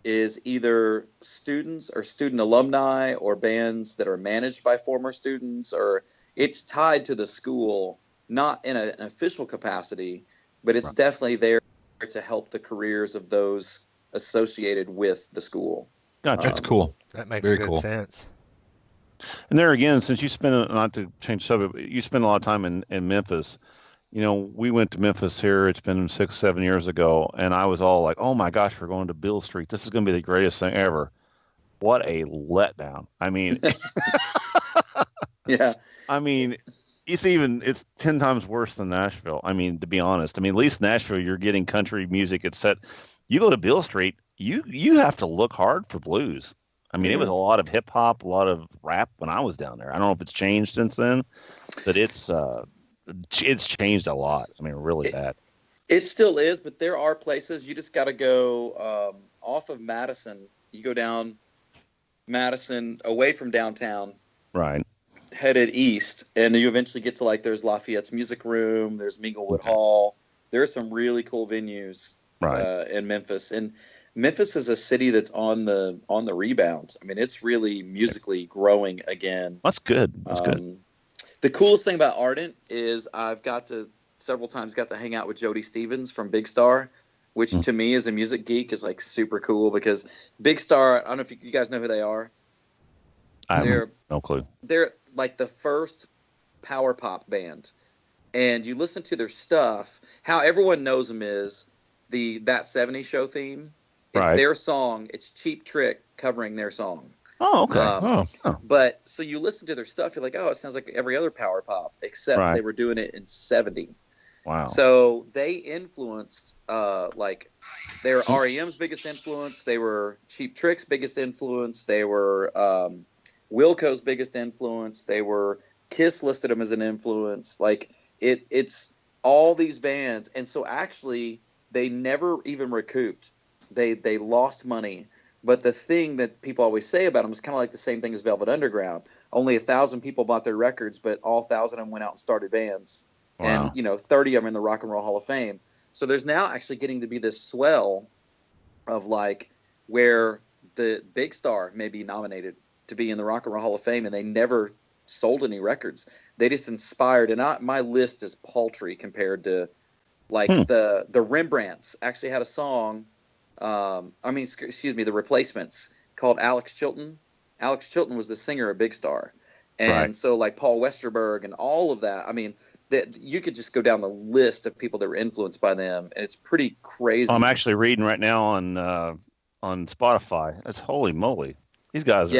is either students or student alumni or bands that are managed by former students, or it's tied to the school, not in an official capacity, but it's definitely there to help the careers of those associated with the school. Gotcha. That's cool. That makes Very good cool. sense. And there again, since you spend, not to change subject, but you spend a lot of time in Memphis. We went to Memphis here. It's been 6-7 years ago, and I was all like, "Oh my gosh, we're going to Beale Street. This is going to be the greatest thing ever." What a letdown! I mean, yeah. I mean, it's 10 times worse than Nashville. I mean, to be honest, at least Nashville, you're getting country music. It's set. You go to Beale Street, you have to look hard for blues. I mean, it was a lot of hip hop, a lot of rap when I was down there. I don't know if it's changed since then, but it's changed a lot. I mean, really bad. It still is, but there are places you just got to go off of Madison. You go down Madison, away from downtown, right? Headed east, and you eventually get to, like, there's Lafayette's Music Room, there's Minglewood Hall. There are some really cool venues in Memphis, and Memphis is a city that's on the rebound. I mean, it's really musically growing again. That's good. That's good. The coolest thing about Ardent is I've several times got to hang out with Jody Stevens from Big Star, which to me as a music geek is like super cool, because Big Star, I don't know if you guys know who they are. I have no clue. They're like the first power pop band, and you listen to their stuff. How everyone knows them is That 70s Show theme. It's their song. It's Cheap Trick covering their song. Oh, okay. But so you listen to their stuff, you're like, oh, it sounds like every other power pop, except they were doing it in 70. Wow. So they influenced, like, they were REM's biggest influence. They were Cheap Trick's biggest influence. They were Wilco's biggest influence. They were Kiss listed them as an influence. Like, it's all these bands. And so actually they never even recouped. They lost money. But the thing that people always say about them is kind of like the same thing as Velvet Underground. Only 1,000 people bought their records, but all 1,000 of them went out and started bands. Wow. And 30 of them in the Rock and Roll Hall of Fame. So there's now actually getting to be this swell of, like, where the Big Star may be nominated to be in the Rock and Roll Hall of Fame, and they never sold any records. They just inspired, and my list is paltry compared to, like, the Rembrandts actually had a song. The Replacements, called Alex Chilton. Alex Chilton was the singer of Big Star. And so, like, Paul Westerberg and all of that, I mean, you could just go down the list of people that were influenced by them, and it's pretty crazy. I'm actually reading right now on Spotify. That's holy moly. These guys are...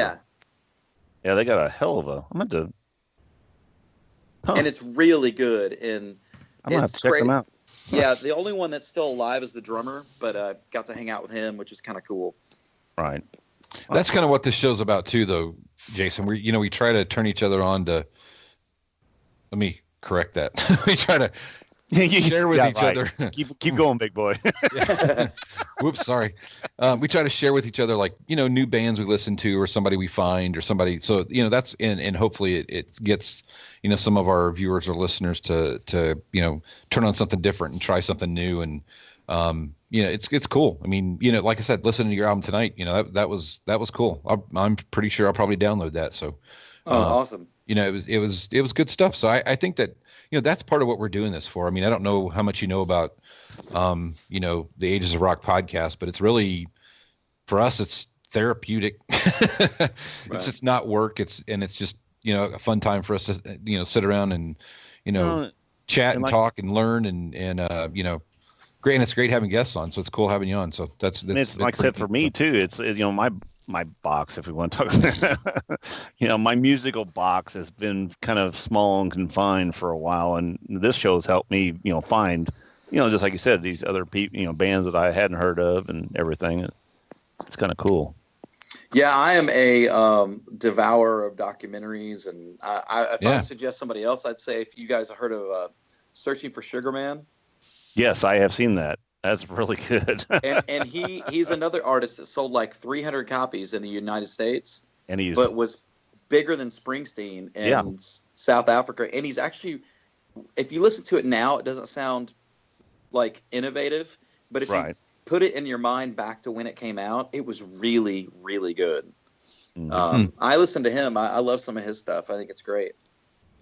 Yeah, they got a hell of a... I'm going to... And it's really good, and I'm going to have to check them out. Yeah, the only one that's still alive is the drummer, but I got to hang out with him, which is kind of cool. Right. That's kind of what this show's about too, though, Jason. We try to turn each other on to. Let me correct that. We try to share with each other. Keep going, big boy. Whoops, sorry. We try to share with each other, like, new bands we listen to, or somebody we find, or somebody. So that's and hopefully it gets some of our viewers or listeners to turn on something different and try something new, and it's cool. I mean, like I said, listening to your album tonight, that was cool. I'm pretty sure I'll probably download that. So, awesome. It was good stuff. So I think that that's part of what we're doing this for. I mean, I don't know how much you know about the Ages of Rock podcast, but it's really, for us, it's therapeutic. It's just not work. It's just a fun time for us to sit around and chat and talk and learn and great. And it's great having guests on, so it's cool having you on. So that's like I said, for me too. It's my box, if we want to talk. My musical box has been kind of small and confined for a while, and this show has helped me find just like you said, these other people, bands that I hadn't heard of and everything. It's kind of cool. Yeah, I am a devourer of documentaries, and if I would suggest somebody else, I'd say if you guys have heard of Searching for Sugar Man. Yes, I have seen that. That's really good. and he's another artist that sold like 300 copies in the United States, but was bigger than Springsteen in South Africa. And he's actually, if you listen to it now, it doesn't sound like innovative, but if you put it in your mind back to when it came out, it was really, really good. Mm-hmm. I listened to him. I love some of his stuff. I think it's great.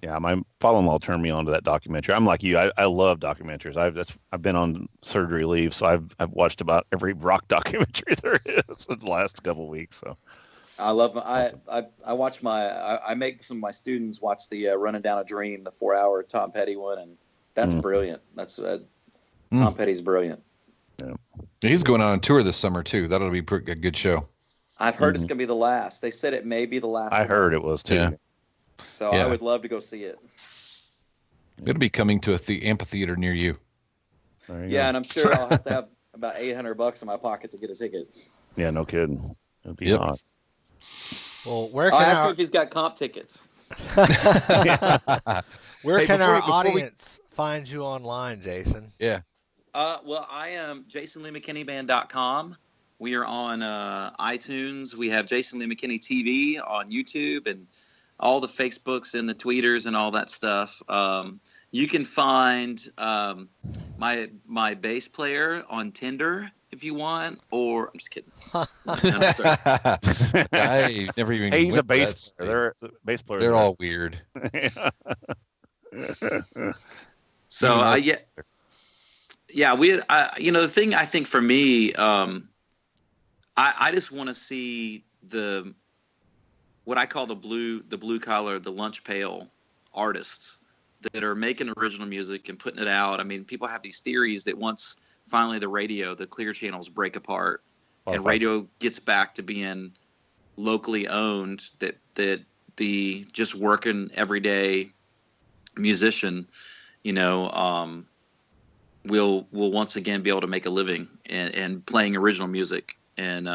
Yeah, my father-in-law turned me on to that documentary. I'm like you. I love documentaries. I've been on surgery leave, so I've watched about every rock documentary there is in the last couple of weeks. So I love them. I watch I make some of my students watch the Running Down a Dream, the 4-hour Tom Petty one, and that's brilliant. That's Tom Petty's brilliant. Yeah, he's going on a tour this summer too. That'll be a good show. I've heard it's going to be the last. They said it may be the last. I heard it was too. Yeah. So I would love to go see it. It'll be coming to amphitheater near you. Yeah, and I'm sure I'll have to have about $800 in my pocket to get a ticket. Yeah, no kidding. It'd be hot. Well, where I'll ask him if he's got comp tickets. Where can our audience find you online, Jason? Yeah. Well, I am JasonLeeMcKinneyBand.com. We are on iTunes. We have Jason Lee McKinney TV on YouTube and all the Facebooks and the Tweeters and all that stuff. You can find my bass player on Tinder if you want, or I'm just kidding. No, sorry. I never even. Hey, he's a bass player. Bass player. They're all weird. So yeah. The thing I think for me, I just want to see what I call the blue collar, the lunch pail artists that are making original music and putting it out. I mean, people have these theories that once finally the clear channels break apart and radio gets back to being locally owned, that the just working everyday musician, will once again be able to make a living and playing original music. And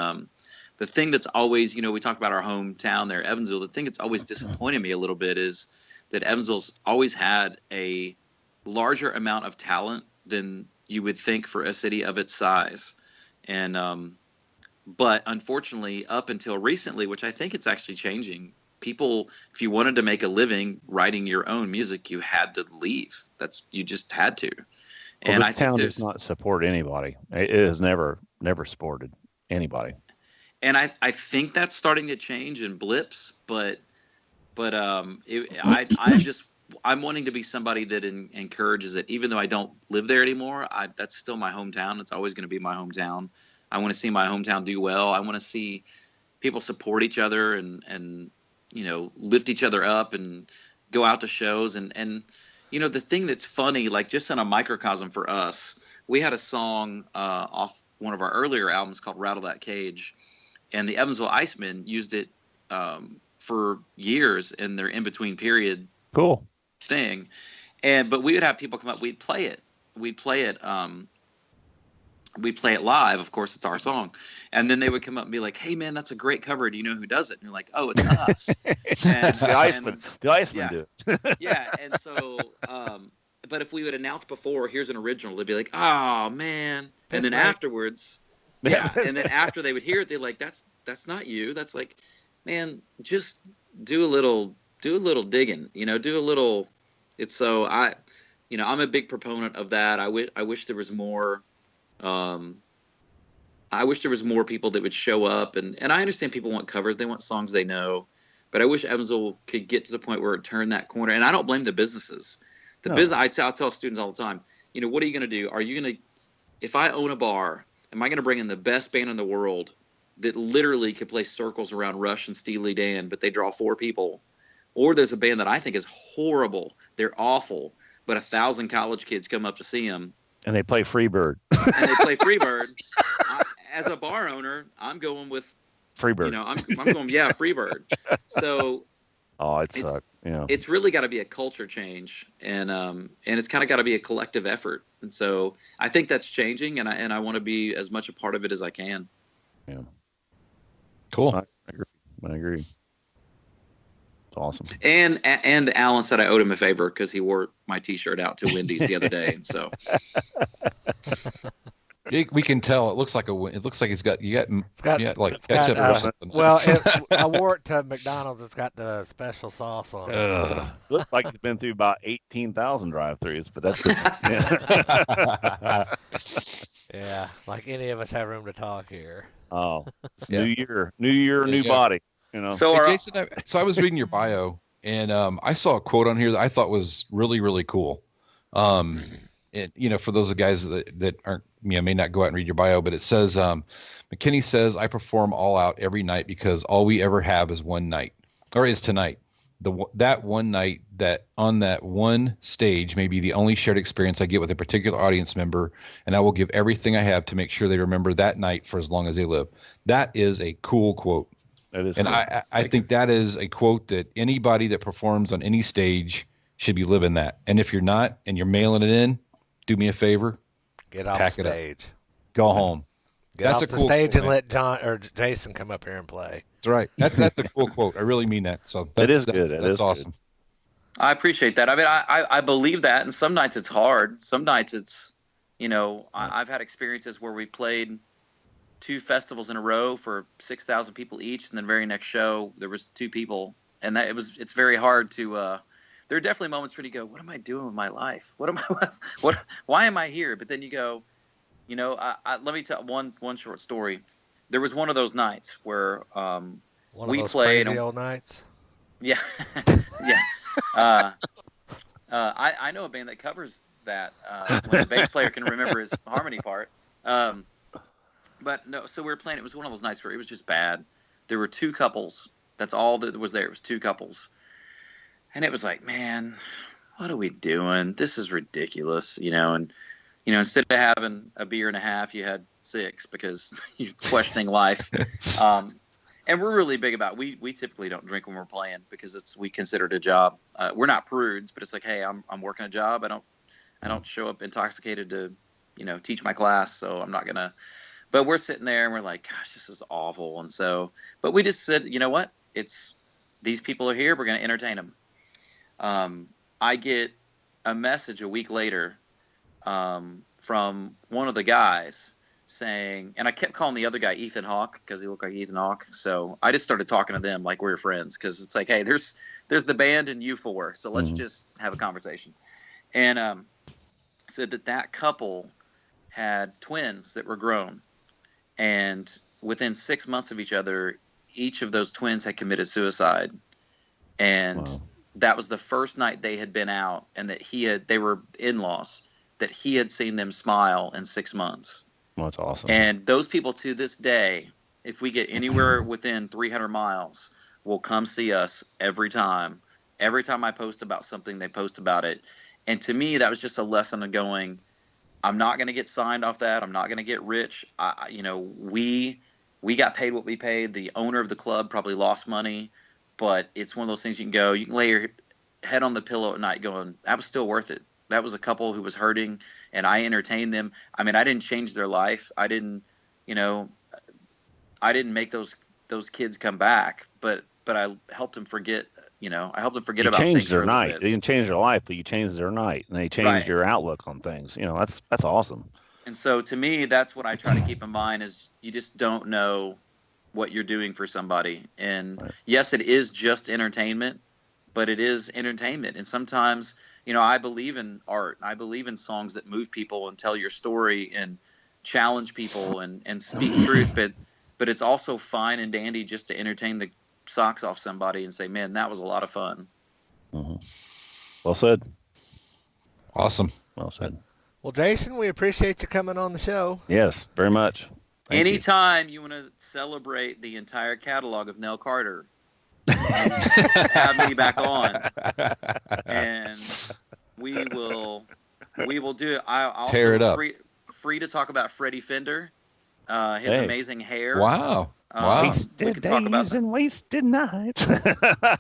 the thing that's always, we talk about our hometown there, Evansville. The thing that's always disappointed me a little bit is that Evansville's always had a larger amount of talent than you would think for a city of its size. And but unfortunately, up until recently, which I think it's actually changing, people, if you wanted to make a living writing your own music, you had to leave. You just had to. Well, and this town does not support anybody. It has never supported anybody. And I think that's starting to change in blips, but I'm wanting to be somebody that encourages it, even though I don't live there anymore. That's still my hometown. It's always going to be my hometown. I want to see my hometown do well. I want to see people support each other and lift each other up and go out to shows. And the thing that's funny, like just in a microcosm for us, we had a song off one of our earlier albums called Rattle That Cage, and the Evansville Icemen used it for years in their in-between period thing. But we would have people come up, we'd play it live. Of course, it's our song. And then they would come up and be like, "Hey man, that's a great cover. Do you know who does it?" And you're like, "Oh, it's us." The Icemen do it. Yeah. And so, but if we would announce before, here's an original, they'd be like, "Oh man." And then afterwards, and then after they would hear it, they're like, that's not you. That's like, man, just do a little digging, do a little. It's so I'm a big proponent of that. I wish there was more. I wish there was more people that would show up, and I understand people want covers, they want songs they know, but I wish Evansville could get to the point where it turned that corner. And I don't blame the businesses. I tell students all the time, what are you going to do? Are you going to, if I own a bar, am I going to bring in the best band in the world that literally could play circles around Rush and Steely Dan, but they draw 4 people? Or there's a band that I think is horrible. They're awful, but 1,000 college kids come up to see them. And they play Freebird. And they play Freebird. As a bar owner, I'm going with Freebird. You know, I'm going, yeah, Freebird. So it sucked. Yeah. It's really got to be a culture change, and it's kind of got to be a collective effort. And so I think that's changing, and I want to be as much a part of it as I can. Yeah. Cool. I agree. It's awesome. And Alan said I owed him a favor because he wore my T-shirt out to Wendy's the other day. So we can tell. It looks like he's got ketchup or something. Well, I wore it to McDonald's. It's got the special sauce on it. Looks like he's been through about 18,000 drive-thrus, but that's yeah, like any of us have room to talk here. Oh, it's new year, new body. You know. So, hey, Jason, I was reading your bio, and I saw a quote on here that I thought was really, really cool. And for those of guys that aren't, may not go out and read your bio, but it says, McKinney says, "I perform all out every night because all we ever have is one night, or is tonight. That one night, that on that one stage may be the only shared experience I get with a particular audience member, and I will give everything I have to make sure they remember that night for as long as they live." That is a cool quote. That is, and cool. I think that is a quote that anybody that performs on any stage should be living that. And if you're not, and you're mailing it in, do me a favor, get off the stage, go home. That's off the stage and let John or Jason come up here and play. That's right. That's a cool quote. I really mean that. So that is good. That's awesome. Good. I appreciate that. I mean, I believe that, and some nights it's hard. Some nights it's, I've had experiences where we played 2 festivals in a row for 6,000 people each, and then the very next show there was 2 people, and it's very hard to. There are definitely moments where you go, "What am I doing with my life? Why am I here?" But then you go, let me tell one short story. There was one of those nights where we played crazy old nights. Yeah, yeah. I know a band that covers that when the bass player can remember his harmony part. But no, so we were playing. It was one of those nights where it was just bad. There were 2 couples. That's all that was there. It was 2 couples, and it was like, man, what are we doing? This is ridiculous, And instead of having a beer and a half, you had 6 because you're questioning life. And we're really big about we typically don't drink when we're playing because we consider it a job. We're not prudes, but it's like, hey, I'm working a job. I don't show up intoxicated to teach my class, so I'm not gonna. But we're sitting there and we're like, gosh, this is awful. And so, but we just said, you know what? These people are here. We're gonna entertain them. I get a message a week later from one of the guys saying, and I kept calling the other guy Ethan Hawke because he looked like Ethan Hawke. So I just started talking to them like we're friends because it's like, hey, there's the band and you 4, so let's just have a conversation. And said that couple had twins that were grown, and within 6 months of each other, each of those twins had committed suicide. And that was the first night they had been out, and that they were in-laws, that he had seen them smile in 6 months. Well, that's awesome. And those people to this day, if we get anywhere within 300 miles, will come see us every time. Every time I post about something, they post about it. And to me, that was just a lesson of going, I'm not going to get signed off that. I'm not going to get rich. We got paid what we paid. The owner of the club probably lost money, but it's one of those things you can lay your head on the pillow at night going, that was still worth it. That was a couple who was hurting, and I entertained them. I mean, I didn't change their life. I didn't make those kids come back, but I helped them forget. I helped them forget about things. You changed their night. They didn't change their life, but you changed their night, and they changed your outlook on things. That's awesome. And so, to me, that's what I try to keep in mind: is you just don't know what you're doing for somebody. And yes, it is just entertainment, but it is entertainment. And sometimes, I believe in art. I believe in songs that move people and tell your story and challenge people and speak truth. But it's also fine and dandy just to entertain the socks off somebody and say, man, that was a lot of fun. Mm-hmm. Well said. Awesome. Well said. Well, Jason, we appreciate you coming on the show. Yes, very much. Anytime you want to celebrate the entire catalog of Nell Carter, have me back on, and we will do it. I'll also Tear it up. Free to talk about Freddie Fender, his amazing hair. Wow. Wow. Wasted days and wasted nights. I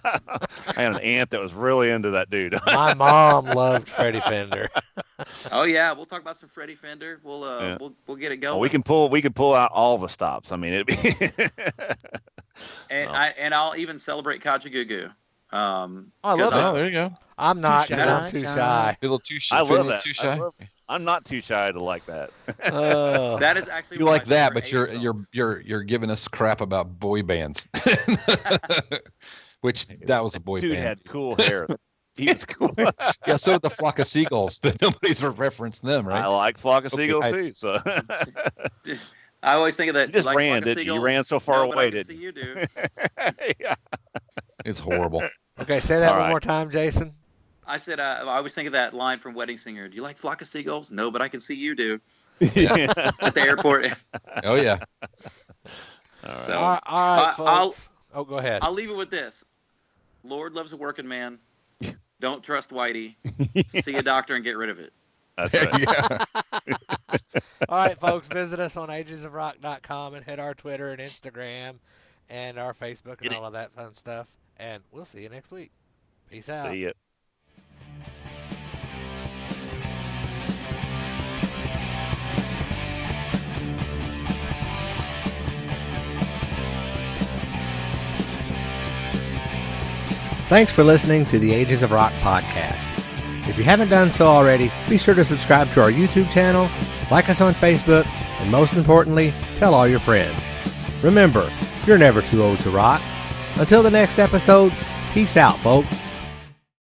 had an aunt that was really into that dude. My mom loved Freddie Fender. Oh yeah, we'll talk about some Freddie Fender. We'll get it going. Well, we can pull out all the stops. I mean, it'd be. And I'll even celebrate Kajagoogoo. I love that. Oh, there you go. I'm not, because I'm too shy. A little too shy. I love that. Too shy. I'm not too shy to like that. That is actually You like that, but you're giving us crap about boy bands. Which that was a boy Dude band. had cool hair. He was cool. Yeah, so did the Flock of Seagulls, but nobody's referenced them, right? I like Flock of Seagulls too. So I always think of that. You just ran, didn't you? You ran so far away, didn't you? You do. Yeah. It's horrible. Okay, say that one more time, Jason. I said, I always think of that line from Wedding Singer. Do you like Flock of Seagulls? No, but I can see you do. At the airport. Oh, yeah. So, all right, folks. Go ahead. I'll leave it with this. Lord loves a working man. Don't trust Whitey. See a doctor and get rid of it. That's right. Yeah. All right, folks, visit us on agesofrock.com and hit our Twitter and Instagram and our Facebook and all of that fun stuff. And we'll see you next week. Peace out. See ya. Thanks for listening to the Ages of Rock podcast. If you haven't done so already, be sure to subscribe to our YouTube channel, like us on Facebook, and most importantly, tell all your friends. Remember, you're never too old to rock. Until the next episode, peace out, folks.